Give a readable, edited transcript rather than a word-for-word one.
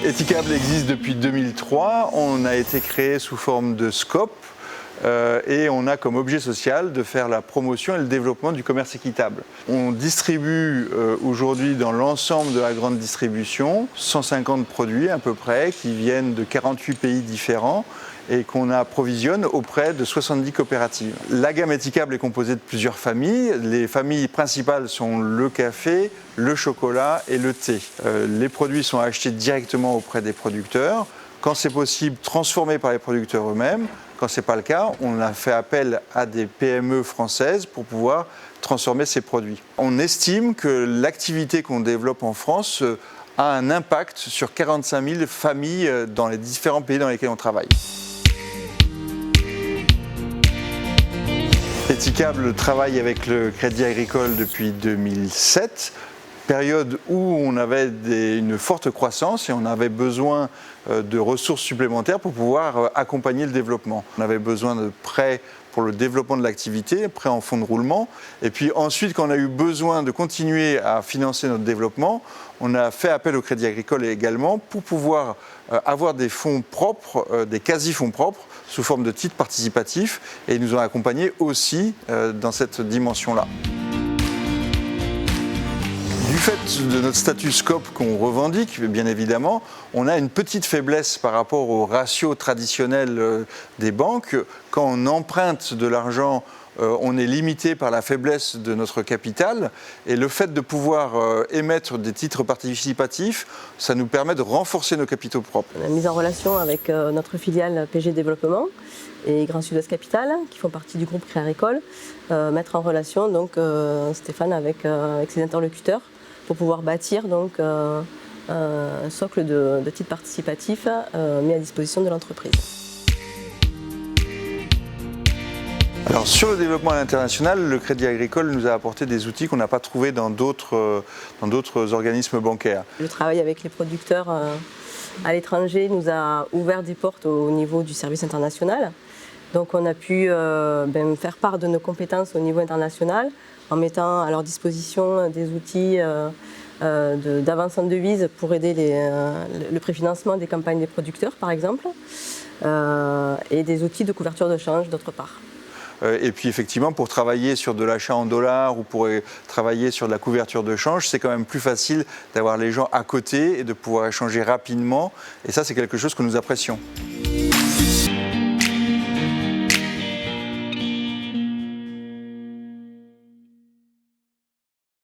Etikable existe depuis 2003. On a été créé sous forme de SCOP et on a comme objet social de faire la promotion et le développement du commerce équitable. On distribue aujourd'hui dans l'ensemble de la grande distribution 150 produits à peu près qui viennent de 48 pays différents et qu'on approvisionne auprès de 70 coopératives. La gamme Etikable est composée de plusieurs familles. Les familles principales sont le café, le chocolat et le thé. Les produits sont achetés directement auprès des producteurs. Quand c'est possible, transformés par les producteurs eux-mêmes. Quand ce n'est pas le cas, on a fait appel à des PME françaises pour pouvoir transformer ces produits. On estime que l'activité qu'on développe en France a un impact sur 45 000 familles dans les différents pays dans lesquels on travaille. Etikable travaille avec le Crédit Agricole depuis 2007, période où on avait une forte croissance et on avait besoin de ressources supplémentaires pour pouvoir accompagner le développement. On avait besoin de prêts pour le développement de l'activité, prêts en fonds de roulement. Et puis ensuite, quand on a eu besoin de continuer à financer notre développement, on a fait appel au Crédit Agricole également pour pouvoir avoir des fonds propres, des quasi-fonds propres, sous forme de titres participatifs. Et ils nous ont accompagnés aussi dans cette dimension-là. Du fait de notre statut SCOP qu'on revendique, bien évidemment, on a une petite faiblesse par rapport au ratio traditionnel des banques. Quand on emprunte de l'argent, on est limité par la faiblesse de notre capital. Et le fait de pouvoir émettre des titres participatifs, ça nous permet de renforcer nos capitaux propres. On a mis en relation avec notre filiale PG Développement et Grand Sud-Ouest Capital, qui font partie du groupe Crédit Agricole, mettre en relation donc, Stéphane avec ses interlocuteurs, pour pouvoir bâtir donc, un socle de titres participatifs mis à disposition de l'entreprise. Alors sur le développement à l'international, le Crédit Agricole nous a apporté des outils qu'on n'a pas trouvés dans d'autres organismes bancaires. Le travail avec les producteurs à l'étranger nous a ouvert des portes au niveau du service international. Donc on a pu faire part de nos compétences au niveau international en mettant à leur disposition des outils d'avance en devise pour aider le préfinancement des campagnes des producteurs par exemple et des outils de couverture de change d'autre part. Et puis effectivement, pour travailler sur de l'achat en dollars ou pour travailler sur de la couverture de change, c'est quand même plus facile d'avoir les gens à côté et de pouvoir échanger rapidement. Et ça, c'est quelque chose que nous apprécions.